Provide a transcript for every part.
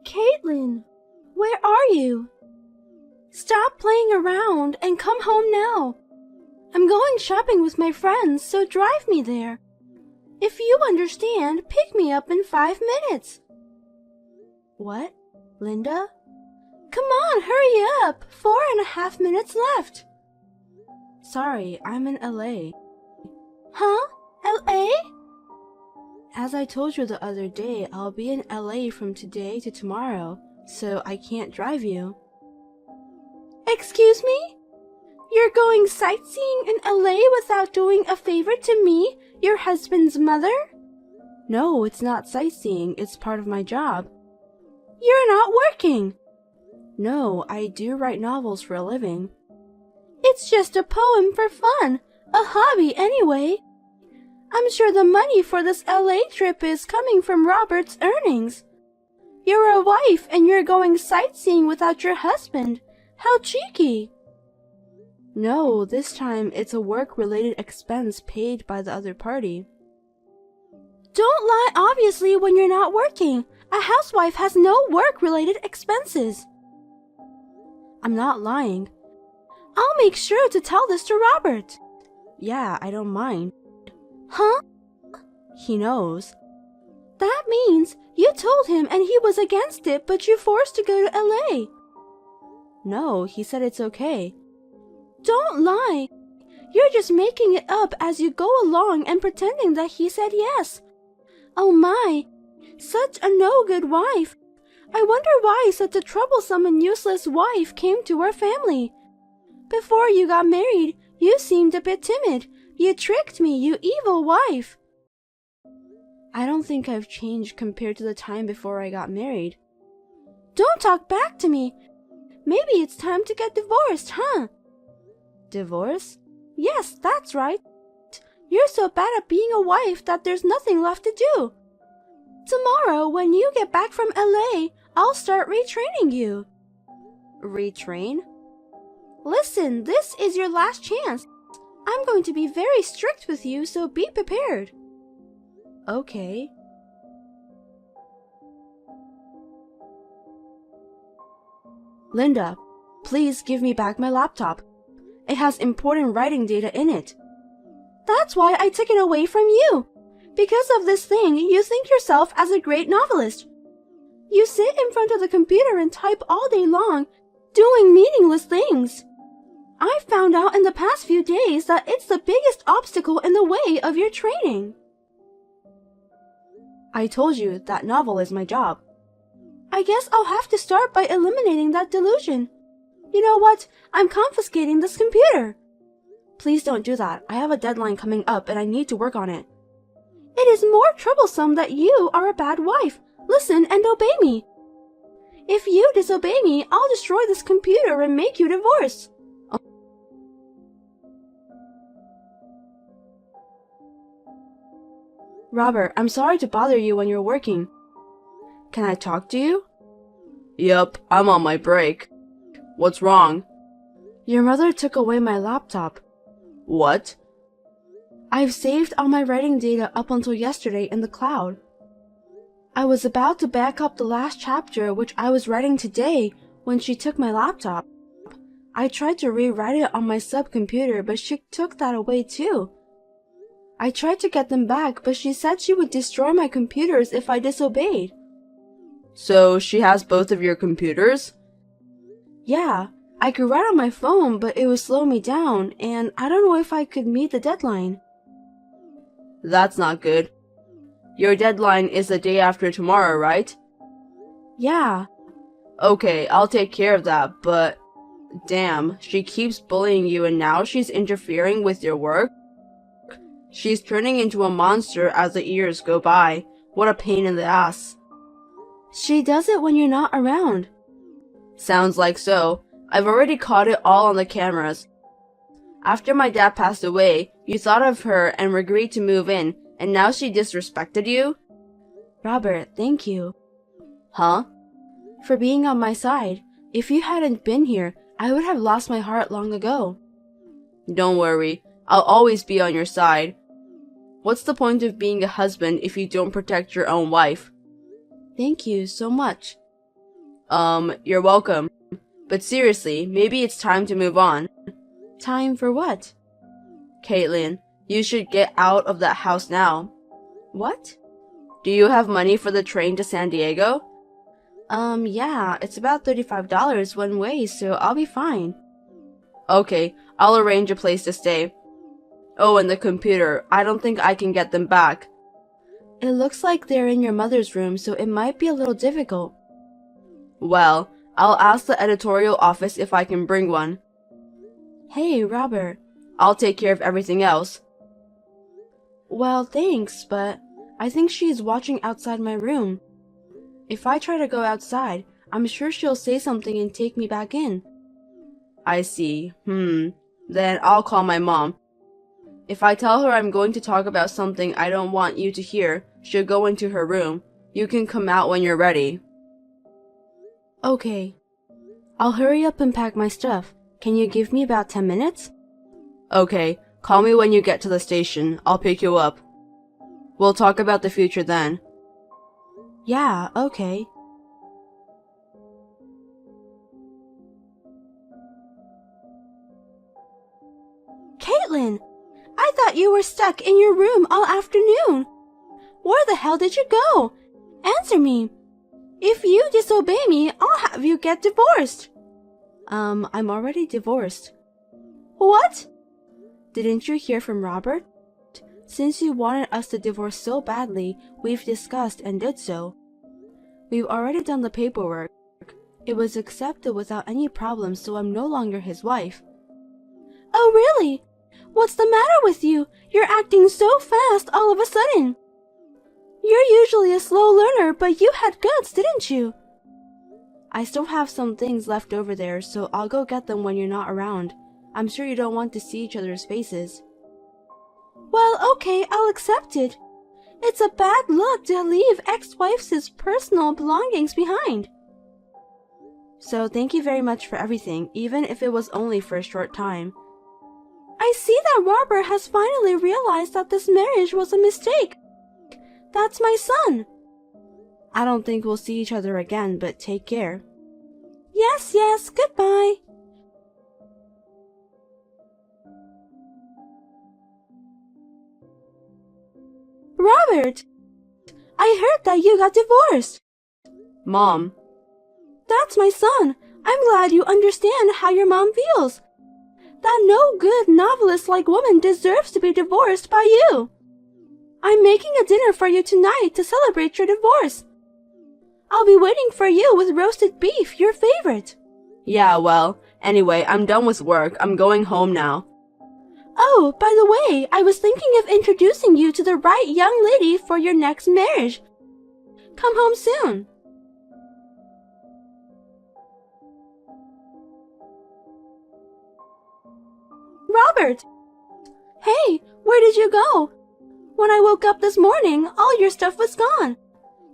Caitlin, where are you? Stop playing around and come home now. I'm going shopping with my friends, so drive me there. If you understand, pick me up in 5 minutes. What? Linda? Come on, hurry up! 4.5 minutes left. Sorry, I'm in LA. Huh? LA? As I told you the other day, I'll be in LA from today to tomorrow, so I can't drive you. Excuse me? You're going sightseeing in LA without doing a favor to me, your husband's mother? No, it's not sightseeing, it's part of my job. You're not working. No, I do write novels for a living. It's just a poem for fun, a hobby anyway. I'm sure the money for this LA trip is coming from Robert's earnings. You're a wife and you're going sightseeing without your husband. How cheeky. No, this time it's a work-related expense paid by the other party. Don't lie obviously when you're not working. A housewife has no work-related expenses. I'm not lying. I'll make sure to tell this to Robert. Yeah, I don't mind. Huh? He knows. That means you told him and he was against it, but you're forced to go to LA. No, he said it's okay. Don't lie. You're just making it up as you go along and pretending that he said yes. Oh my, such a no-good wife. I wonder why such a troublesome and useless wife came to our family. Before you got married, you seemed a bit timid. You tricked me, you evil wife. I don't think I've changed compared to the time before I got married. Don't talk back to me. Maybe it's time to get divorced, huh? Divorce? Yes, that's right. You're so bad at being a wife that there's nothing left to do. Tomorrow, when you get back from LA, I'll start retraining you. Retrain? Listen, this is your last chance. I'm going to be very strict with you, so be prepared. Okay. Linda, please give me back my laptop. It has important writing data in it. That's why I took it away from you. Because of this thing, you think yourself as a great novelist. You sit in front of the computer and type all day long, doing meaningless things. I've found out in the past few days that it's the biggest obstacle in the way of your training. I told you that novel is my job. I guess I'll have to start by eliminating that delusion. You know what? I'm confiscating this computer. Please don't do that. I have a deadline coming up and I need to work on it. It is more troublesome that you are a bad wife. Listen and obey me. If you disobey me, I'll destroy this computer and make you divorce. Robert, I'm sorry to bother you when you're working. Can I talk to you? Yup, I'm on my break. What's wrong? Your mother took away my laptop. What? I've saved all my writing data up until yesterday in the cloud. I was about to back up the last chapter which I was writing today when she took my laptop. I tried to rewrite it on my subcomputer, but she took that away too. I tried to get them back, but she said she would destroy my computers if I disobeyed. So she has both of your computers? Yeah, I could write on my phone, but it would slow me down, and I don't know if I could meet the deadline. That's not good. Your deadline is the day after tomorrow, right? Yeah. Okay, I'll take care of that, but... Damn, she keeps bullying you and now she's interfering with your work? She's turning into a monster as the years go by. What a pain in the ass. She does it when you're not around. Sounds like so. I've already caught it all on the cameras. After my dad passed away, you thought of her and agreed to move in, and now she disrespected you? Robert, thank you. Huh? For being on my side. If you hadn't been here, I would have lost my heart long ago. Don't worry. I'll always be on your side. What's the point of being a husband if you don't protect your own wife? Thank you so much. You're welcome. But seriously, maybe it's time to move on. Time for what? Caitlin, you should get out of that house now. What? Do you have money for the train to San Diego? Yeah, it's about $35 one way, so I'll be fine. Okay, I'll arrange a place to stay. Oh, and the computer. I don't think I can get them back. It looks like they're in your mother's room, so it might be a little difficult. Well, I'll ask the editorial office if I can bring one. Hey, Robert. I'll take care of everything else. Well, thanks, but I think she's watching outside my room. If I try to go outside, I'm sure she'll say something and take me back in. I see. Then I'll call my mom. If I tell her I'm going to talk about something I don't want you to hear, she'll go into her room. You can come out when you're ready. Okay. I'll hurry up and pack my stuff. Can you give me about 10 minutes? Okay, call me when you get to the station. I'll pick you up. We'll talk about the future then. Yeah, okay. Caitlin! I thought you were stuck in your room all afternoon. Where the hell did you go? Answer me. If you disobey me, I'll have you get divorced. I'm already divorced. What? Didn't you hear from Robert? Since you wanted us to divorce so badly, we've discussed and did so. We've already done the paperwork. It was accepted without any problem, so I'm no longer his wife. Oh, really? What's the matter with you? You're acting so fast all of a sudden. You're usually a slow learner, but you had guts, didn't you? I still have some things left over there, so I'll go get them when you're not around. I'm sure you don't want to see each other's faces. Well, okay, I'll accept it. It's a bad look to leave ex-wife's personal belongings behind. So thank you very much for everything, even if it was only for a short time. I see that Robert has finally realized that this marriage was a mistake. That's my son. I don't think we'll see each other again, but take care. Yes, goodbye. Robert! I heard that you got divorced. Mom. That's my son. I'm glad you understand how your mom feels. That no-good novelist-like woman deserves to be divorced by you. I'm making a dinner for you tonight to celebrate your divorce. I'll be waiting for you with roasted beef, your favorite. Yeah, well, anyway, I'm done with work. I'm going home now. Oh, by the way, I was thinking of introducing you to the right young lady for your next marriage. Come home soon. Robert! Hey, where did you go? When I woke up this morning, all your stuff was gone.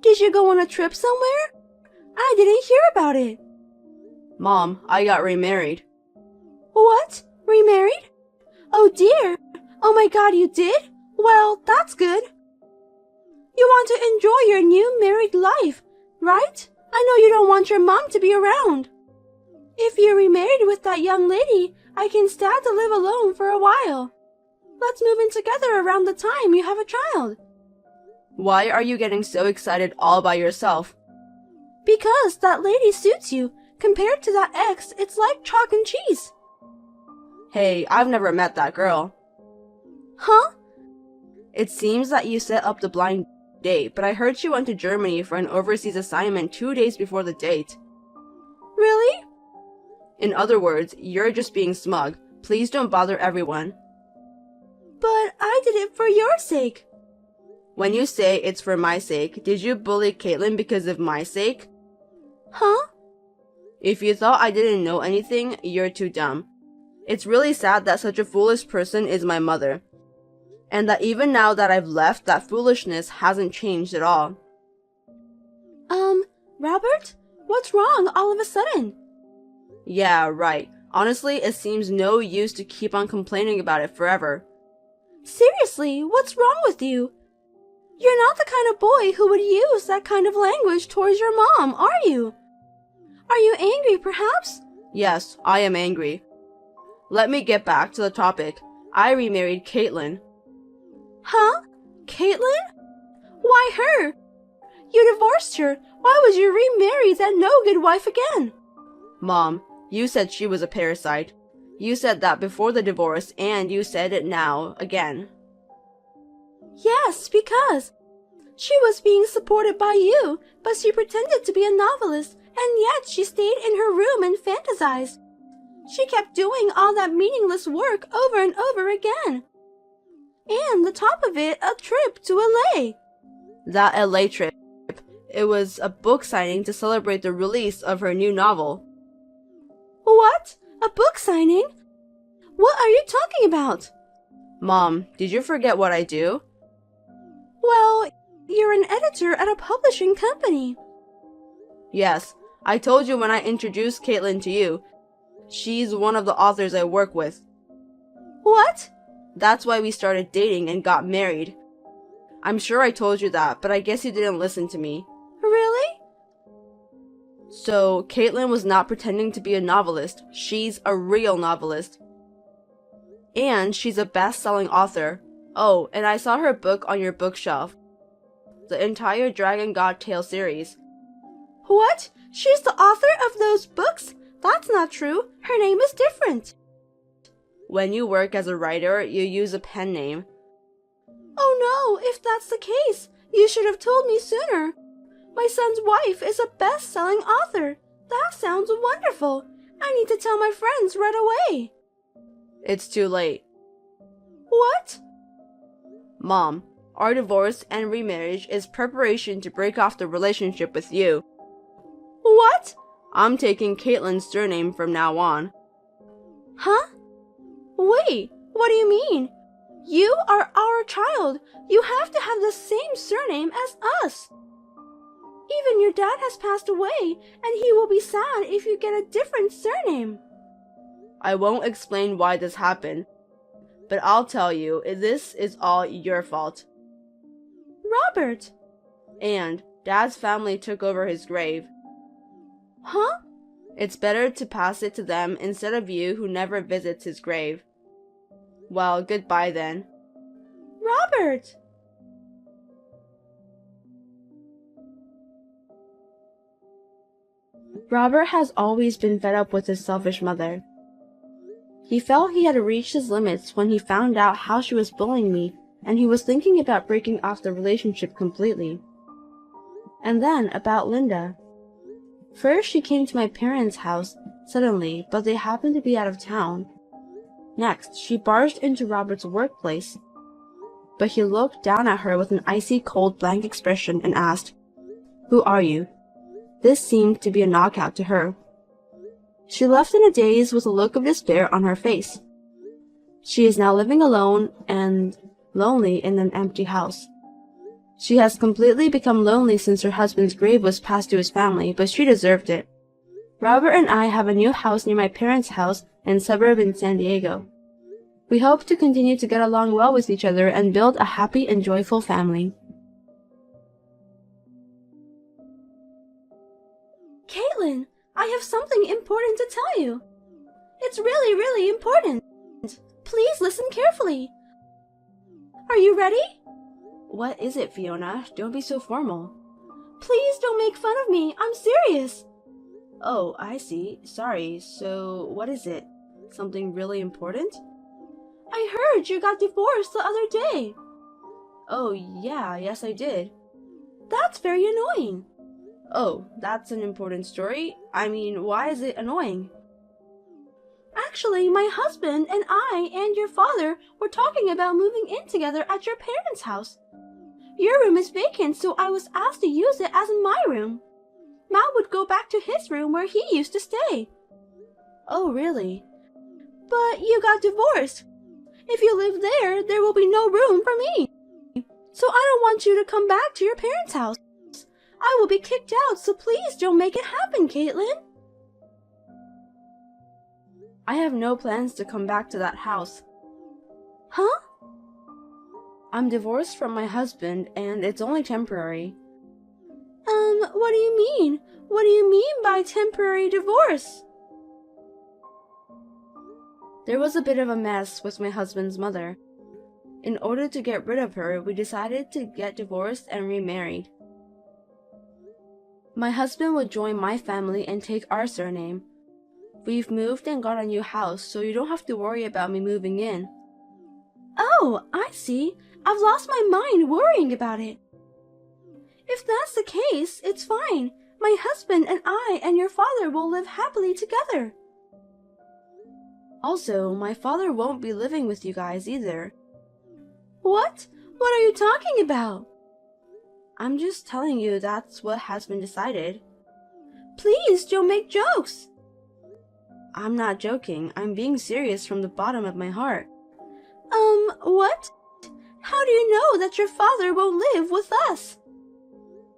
Did you go on a trip somewhere? I didn't hear about it. Mom, I got remarried. What? Remarried? Oh dear. Oh my God, you did? Well, that's good. You want to enjoy your new married life, right? I know you don't want your mom to be around. If you're remarried with that young lady, I can stand to live alone for a while. Let's move in together around the time you have a child. Why are you getting so excited all by yourself? Because that lady suits you. Compared to that ex, it's like chalk and cheese. Hey, I've never met that girl. Huh? It seems that you set up the blind date, but I heard she went to Germany for an overseas assignment 2 days before the date. Really? In other words, you're just being smug. Please don't bother everyone. But I did it for your sake. When you say it's for my sake, did you bully Caitlin because of my sake? Huh? If you thought I didn't know anything, you're too dumb. It's really sad that such a foolish person is my mother. And that even now that I've left, that foolishness hasn't changed at all. Robert? What's wrong all of a sudden? Yeah, right. Honestly, it seems no use to keep on complaining about it forever. Seriously, what's wrong with you? You're not the kind of boy who would use that kind of language towards your mom, are you? Are you angry, perhaps? Yes, I am angry. Let me get back to the topic. I remarried Caitlin. Huh? Caitlin? Why her? You divorced her. Why would you remarry that no-good wife again? Mom, you said she was a parasite. You said that before the divorce, and you said it now, again. Yes, because she was being supported by you, but she pretended to be a novelist, and yet she stayed in her room and fantasized. She kept doing all that meaningless work over and over again. And the top of it, a trip to LA. That LA trip. It was a book signing to celebrate the release of her new novel. What? A book signing? What are you talking about? Mom, did you forget what I do? Well, you're an editor at a publishing company. Yes, I told you when I introduced Caitlin to you. She's one of the authors I work with. What? That's why we started dating and got married. I'm sure I told you that, but I guess you didn't listen to me. Really? So, Caitlin was not pretending to be a novelist. She's a real novelist. And she's a best-selling author. Oh, and I saw her book on your bookshelf. The entire Dragon God Tale series. What? She's the author of those books? That's not true. Her name is different. When you work as a writer, you use a pen name. Oh no, if that's the case, you should have told me sooner. My son's wife is a best-selling author. That sounds wonderful. I need to tell my friends right away. It's too late. What? Mom, our divorce and remarriage is preparation to break off the relationship with you. What? I'm taking Caitlin's surname from now on. Huh? Wait, what do you mean? You are our child. You have to have the same surname as us. Even your dad has passed away, and he will be sad if you get a different surname. I won't explain why this happened, but I'll tell you, this is all your fault. Robert! And Dad's family took over his grave. Huh? It's better to pass it to them instead of you who never visits his grave. Well, goodbye then. Robert! Robert has always been fed up with his selfish mother. He felt he had reached his limits when he found out how she was bullying me, and he was thinking about breaking off the relationship completely. And then about Linda. First, she came to my parents' house suddenly, but they happened to be out of town. Next, she barged into Robert's workplace, but he looked down at her with an icy cold blank expression and asked, "Who are you?" This seemed to be a knockout to her. She left in a daze with a look of despair on her face. She is now living alone and lonely in an empty house. She has completely become lonely since her husband's grave was passed to his family, but she deserved it. Robert and I have a new house near my parents' house in a suburb in San Diego. We hope to continue to get along well with each other and build a happy and joyful family. Caitlin, I have something important to tell you. It's really, really important. Please listen carefully. Are you ready? What is it, Fiona? Don't be so formal. Please don't make fun of me. I'm serious. Oh, I see. Sorry. So, what is it? Something really important? I heard you got divorced the other day. Oh, yeah, yes I did. That's very annoying. Oh, that's an important story? I mean, why is it annoying? Actually, my husband and I and your father were talking about moving in together at your parents' house. Your room is vacant, so I was asked to use it as my room. Matt would go back to his room where he used to stay. Oh, really? But you got divorced. If you live there, there will be no room for me. So I don't want you to come back to your parents' house. I will be kicked out, so please don't make it happen, Caitlin. I have no plans to come back to that house. Huh? I'm divorced from my husband, and it's only temporary. What do you mean? What do you mean by temporary divorce? There was a bit of a mess with my husband's mother. In order to get rid of her, we decided to get divorced and remarried. My husband would join my family and take our surname. We've moved and got a new house, so you don't have to worry about me moving in. Oh, I see. I've lost my mind worrying about it. If that's the case, it's fine. My husband and I and your father will live happily together. Also, my father won't be living with you guys either. What? What are you talking about? I'm just telling you that's what has been decided. Please don't make jokes. I'm not joking. I'm being serious from the bottom of my heart. What? How do you know that your father won't live with us?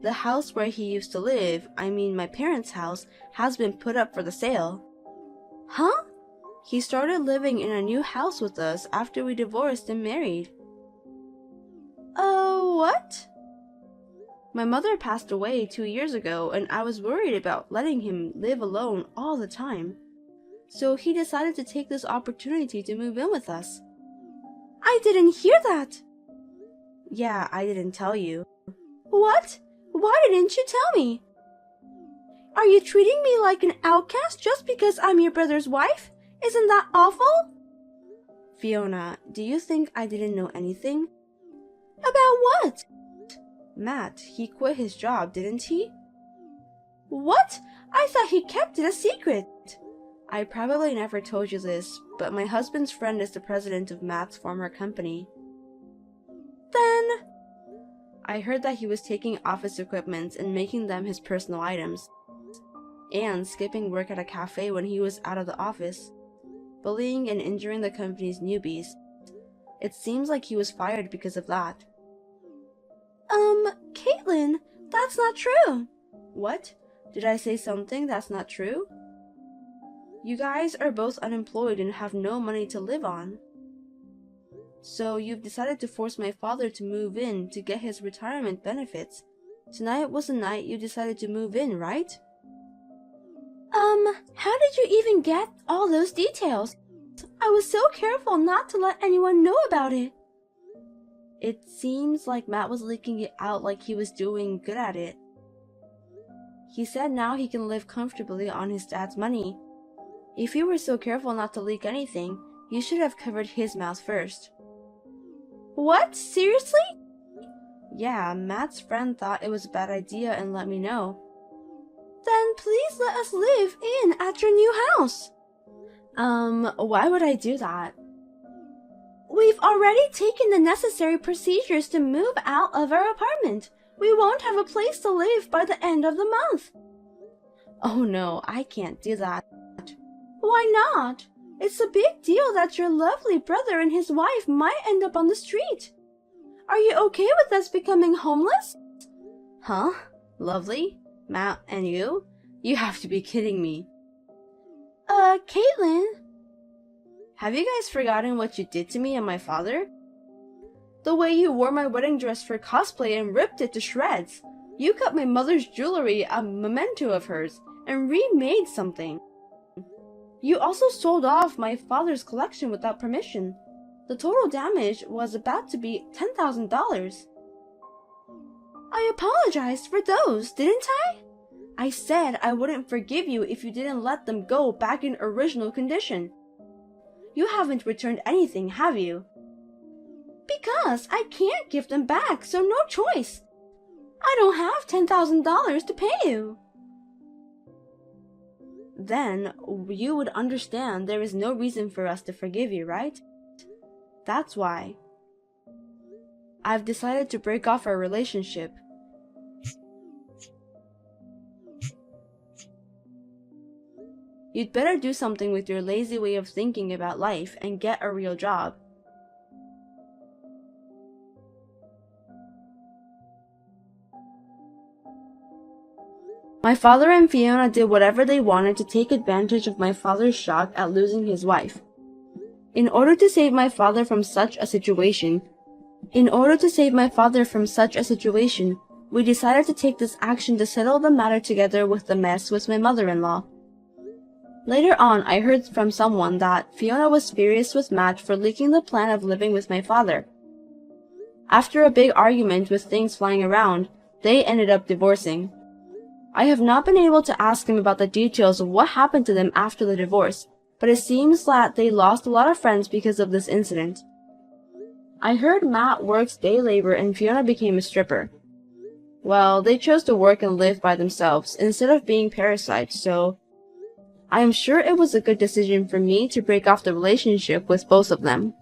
The house where he used to live, I mean my parents' house, has been put up for the sale. Huh? He started living in a new house with us after we divorced and married. What? My mother passed away 2 years ago, and I was worried about letting him live alone all the time. So he decided to take this opportunity to move in with us. I didn't hear that. Yeah, I didn't tell you. What? Why didn't you tell me? Are you treating me like an outcast just because I'm your brother's wife? Isn't that awful? Fiona, do you think I didn't know anything? About what? Matt, he quit his job, didn't he? What? I thought he kept it a secret. I probably never told you this, but my husband's friend is the president of Matt's former company. Then... I heard that he was taking office equipment and making them his personal items, and skipping work at a cafe when he was out of the office, bullying and injuring the company's newbies. It seems like he was fired because of that. Caitlin, that's not true. What? Did I say something that's not true? You guys are both unemployed and have no money to live on. So you've decided to force my father to move in to get his retirement benefits. Tonight was the night you decided to move in, right? How did you even get all those details? I was so careful not to let anyone know about it. It seems like Matt was leaking it out like he was doing good at it. He said now he can live comfortably on his dad's money. If you were so careful not to leak anything, you should have covered his mouth first. What? Seriously? Yeah, Matt's friend thought it was a bad idea and let me know. Then please let us live in at your new house. Why would I do that? We've already taken the necessary procedures to move out of our apartment. We won't have a place to live by the end of the month. Oh no, I can't do that. Why not? It's a big deal that your lovely brother and his wife might end up on the street. Are you okay with us becoming homeless? Huh? Lovely? Matt and you? You have to be kidding me. Caitlin? Have you guys forgotten what you did to me and my father? The way you wore my wedding dress for cosplay and ripped it to shreds. You cut my mother's jewelry, a memento of hers, and remade something. You also sold off my father's collection without permission. The total damage was about to be $10,000. I apologized for those, didn't I? I said I wouldn't forgive you if you didn't let them go back in original condition. You haven't returned anything, have you? Because I can't give them back, so no choice. I don't have $10,000 to pay you. Then you would understand there is no reason for us to forgive you, right? That's why. I've decided to break off our relationship. You'd better do something with your lazy way of thinking about life and get a real job. My father and Fiona did whatever they wanted to take advantage of my father's shock at losing his wife. In order to save my father from such a situation, In order to save my father from such a situation, we decided to take this action to settle the matter together with the mess with my mother-in-law. Later on, I heard from someone that Fiona was furious with Matt for leaking the plan of living with my father. After a big argument with things flying around, they ended up divorcing. I have not been able to ask him about the details of what happened to them after the divorce, but it seems that they lost a lot of friends because of this incident. I heard Matt works day labor and Fiona became a stripper. Well, they chose to work and live by themselves instead of being parasites, so I am sure it was a good decision for me to break off the relationship with both of them.